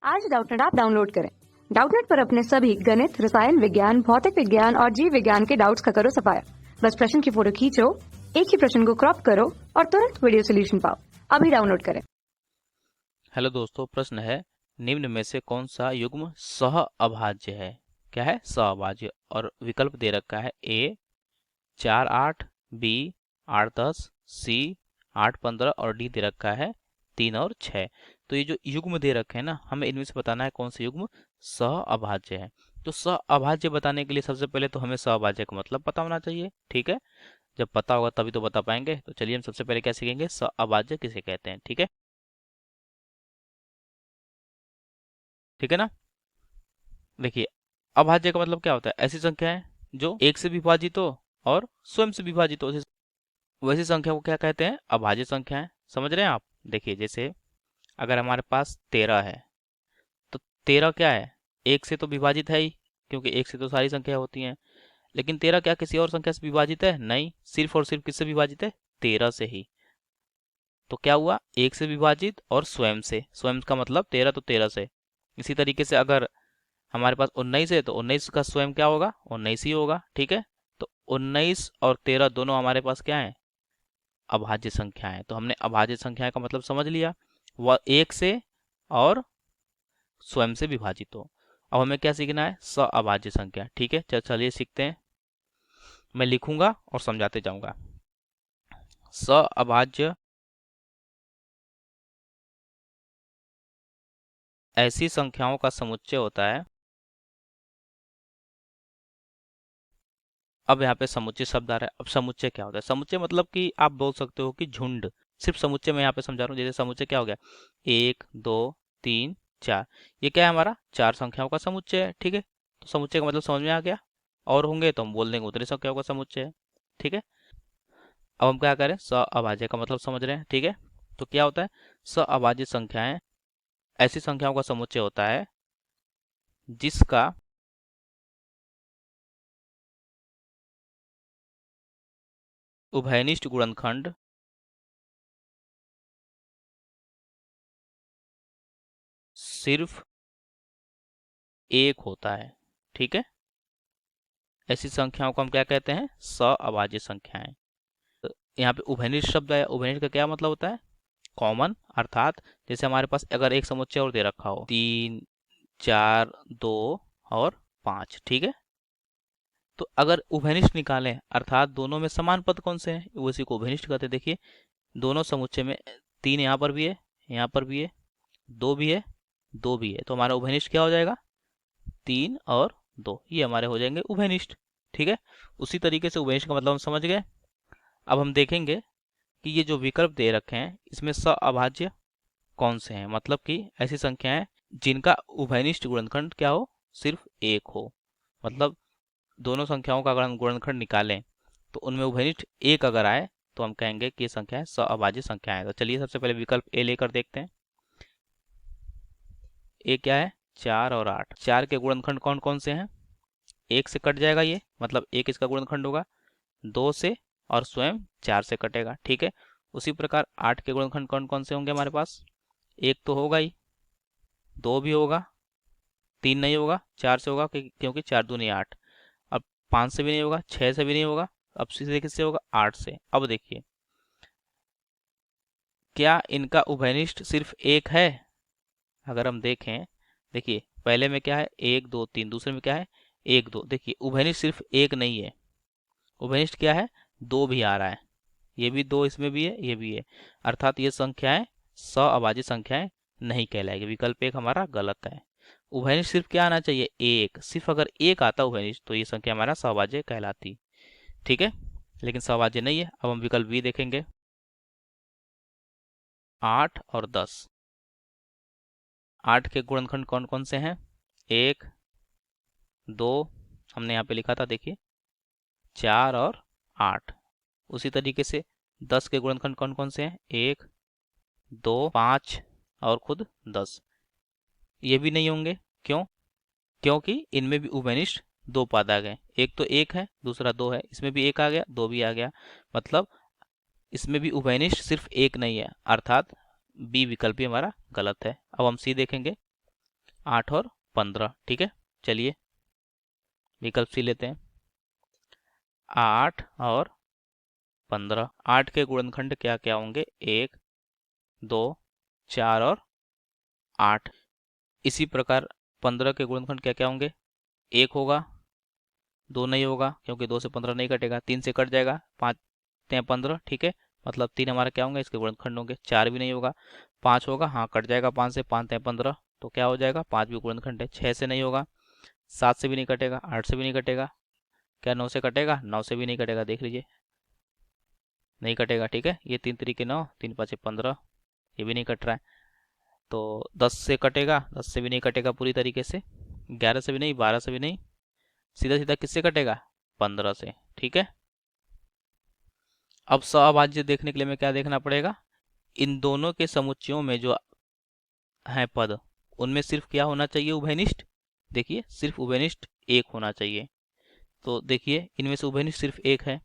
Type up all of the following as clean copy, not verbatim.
आज Doubtnut app download करें। Doubtnut पर अपने सभी गणित, रसायन विज्ञान, भौतिक विज्ञान और जीव विज्ञान के डाउट्स का करो सफाया। बस प्रश्न की फोटो खींचो, एक ही प्रश्न को क्रॉप करो और तुरंत वीडियो सोल्यूशन पाओ। अभी डाउनलोड करें। हेलो दोस्तों, प्रश्न है निम्न में से कौन सा युग्म सह अभाज्य है। क्या है? सह अभाज्य। और विकल्प दे रखा है ए 4 8, बी 8 10, सी 8 15 और डी दे रखा है 3 और 6। तो ये जो युग्म दे रखे हैं ना, हमें इनमें से बताना है कौन सा युग्म सह अभाज्य है। तो सह अभाज्य बताने के लिए सबसे पहले तो हमें सह अभाज्य का मतलब पता होना चाहिए। ठीक है, जब पता होगा तभी तो बता पाएंगे। तो चलिए हम सबसे पहले क्या सीखेंगे, सह अभाज्य किसे कहते हैं। ठीक है, ठीक है ना। देखिए, अभाज्य का मतलब क्या होता है? ऐसी संख्या है जो एक से विभाजित हो और स्वयं से विभाजित हो, वैसी संख्या को क्या कहते हैं? अभाज्य संख्या है। समझ रहे हैं आप? देखिए, जैसे अगर हमारे पास 13 है तो 13 क्या है? एक से तो विभाजित है ही, क्योंकि एक से तो सारी संख्या होती हैं। लेकिन 13 क्या किसी और संख्या से विभाजित है? नहीं, सिर्फ और सिर्फ किससे विभाजित है? 13 से ही। तो क्या हुआ? एक से विभाजित और स्वयं से। स्वयं का मतलब 13 तो 13 से। इसी तरीके से अगर हमारे पास 19 है तो 19 का स्वयं क्या होगा? 19 ही होगा। ठीक है, तो 19 और 13 दोनों हमारे पास क्या है? अभाज्य संख्या है। तो हमने अभाज्य संख्या का मतलब समझ लिया, वह एक से और स्वयं से विभाजित हो। अब हमें क्या सीखना है? स अभाज्य संख्या। ठीक है, चलिए सीखते हैं। मैं लिखूंगा और समझाते जाऊंगा। स अभाज्य ऐसी संख्याओं का समुच्चय होता है। अब यहाँ पे समुच्चय शब्द आ रहा है। अब समुच्चय क्या होता है? समुच्चय मतलब कि आप बोल सकते हो कि झुंड। सिर्फ समुच्चय मैं यहाँ पे समझा रहा हूँ। जैसे समुच्चय क्या हो गया? 1 2 3 4, ये क्या है? हमारा चार संख्याओं का समुच्चय है। ठीक है, तो समुच्चय का मतलब समझ में आ गया। और होंगे तो हम बोल देंगे उतनी संख्याओं का समुच्चय है। ठीक है, अब हम क्या करें? स अभाज्य का मतलब समझ रहे हैं। ठीक है, तो क्या होता है? स अभाज्य संख्याएं ऐसी संख्याओं का समुच्चय होता है जिसका उभयनिष्ठ गुणनखंड सिर्फ एक होता है। ठीक है, ऐसी संख्याओं को हम क्या कहते हैं? स अभाज्य संख्याएं। तो यहाँ पे उभयनिष्ठ शब्द है। उभयनिष्ठ का क्या मतलब होता है? कॉमन, अर्थात जैसे हमारे पास अगर एक समुच्चय और दे रखा हो 3 4 2 और 5। ठीक है, तो अगर उभयनिष्ठ निकालें अर्थात दोनों में समान पद कौन से हैं, उसी को उभयनिष्ठ कहते हैं। देखिए, दोनों समुच्चय में 3 यहाँ पर भी है, यहाँ पर भी है, 2 भी है, 2 भी है, तो हमारा उभयनिष्ठ क्या हो जाएगा? 3 और 2, ये हमारे हो जाएंगे उभयनिष्ठ। ठीक है, उसी तरीके से उभयनिष्ठ का मतलब हम समझ गए। अब हम देखेंगे कि ये जो विकल्प दे रखे हैं इसमें स अभाज्य कौन से हैं। मतलब कि ऐसी संख्याएं जिनका उभयनिष्ठ गुणनखंड क्या हो? सिर्फ एक हो। मतलब दोनों संख्याओं का अगर हम गुणनखंड निकालें तो उनमें उभयनिष्ठ एक अगर आए तो हम कहेंगे कि ये संख्याएं स अभाज्य संख्याएं। तो चलिए सबसे पहले विकल्प ए लेकर देखते हैं। ए क्या है? 4 और 8। 4 के गुणनखंड कौन कौन से हैं? एक से कट जाएगा ये, मतलब एक इसका गुणनखंड होगा। 2 से और स्वयं 4 से कटेगा। ठीक है, उसी प्रकार 8 के गुणनखंड कौन कौन से होंगे हमारे पास? एक तो होगा ही, 2 भी होगा, 3 नहीं होगा, 4 से होगा क्योंकि 4 दूनी 8। अब 5 से भी नहीं होगा, 6 से भी नहीं होगा, अब सीधे किससे होगा? 8 से। अब देखिए, क्या इनका उभयनिष्ठ सिर्फ एक है? अगर हम देखें, देखिए पहले में क्या है? 1 2 3, दूसरे में क्या है? 1 2। देखिए, उभयनिष्ठ सिर्फ एक नहीं है, उभयनिष्ठ क्या है? 2 भी आ रहा है, ये भी 2 इसमें भी है, ये भी है। अर्थात ये संख्याएं स अभाज्य संख्याएं नहीं कहलाएगी। विकल्प एक हमारा गलत है। उभयनिष्ठ सिर्फ क्या आना चाहिए? एक। सिर्फ अगर एक आता उभयनिष्ठ तो ये संख्या हमारा सहभाज्य कहलाती। ठीक है, लेकिन सहभाज्य नहीं है। अब हम विकल्प बी देखेंगे। 8 और 10। 8 के गुणनखंड कौन कौन से हैं? 1 2, हमने यहाँ पे लिखा था, देखिए 4 और 8। उसी तरीके से 10 के गुणनखंड कौन कौन से हैं? 1 2 5 और खुद 10। ये भी नहीं होंगे। क्यों? क्योंकि इनमें भी उभयनिष्ठ दो पद आ गए। एक तो एक है, दूसरा 2 है, इसमें भी एक आ गया, 2 भी आ गया। मतलब इसमें भी उभयनिष्ठ सिर्फ एक नहीं है, अर्थात बी विकल्प भी हमारा गलत है। अब हम सी देखेंगे। 8 और 15। ठीक है, चलिए विकल्प सी लेते हैं। 8 और 15। 8 के गुणनखंड क्या क्या होंगे? 1, 2, 4 और 8। इसी प्रकार 15 के गुणनखंड क्या क्या होंगे? 1 होगा, 2 नहीं होगा क्योंकि 2 से 15 नहीं कटेगा, 3 से कट जाएगा, 5 3 15। ठीक है, मतलब 3 हमारा क्या होंगे? इसके गुणनखंड होंगे। 4 भी नहीं होगा, 5 होगा, हाँ कट जाएगा 5 से, 5 3 15 तो क्या हो जाएगा? 5 भी गुणनखंड है। 6 से नहीं होगा, 7 से भी नहीं कटेगा, 8 से भी नहीं कटेगा, क्या 9 से कटेगा? 9 से भी नहीं कटेगा, देख लीजिए नहीं कटेगा। ठीक है, ये 3 तरीके 9, 3 5 15, ये भी नहीं कट रहा है। तो 10 से कटेगा, 10 से भी नहीं कटेगा पूरी तरीके से, 11 से भी नहीं, 12 से भी नहीं, सीधा सीधा किससे कटेगा? 15 से। ठीक है, अब सअभाज्य देखने के लिए हमें क्या देखना पड़ेगा? इन दोनों के समुच्चयों में जो है पद, उनमें सिर्फ क्या होना चाहिए? उभयनिष्ठ। देखिए सिर्फ उभयनिष्ठ एक होना चाहिए। तो देखिए इनमें से उभयनिष्ठ सिर्फ एक है,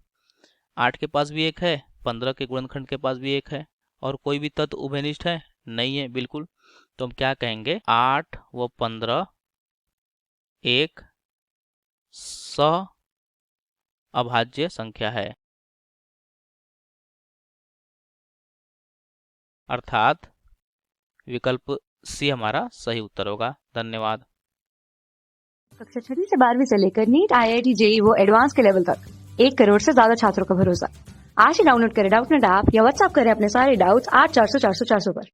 8 के पास भी एक है, 15 के गुणनखंड के पास भी एक है, और कोई भी तत्व उभयनिष्ठ है? नहीं है, बिल्कुल। तो हम क्या कहेंगे? 8 व 15 एक सअभाज्य संख्या है, अर्थात विकल्प सी हमारा सही उत्तर होगा। धन्यवाद। कक्षा 6वीं से 12वीं से लेकर नीट, IIT, JEE वो एडवांस के लेवल तक 1 करोड़ से ज्यादा छात्रों का भरोसा। आज ही डाउनलोड करें डाउटनेट ऐप या व्हाट्सएप करें अपने सारे डाउट्स 8400 400 400 पर।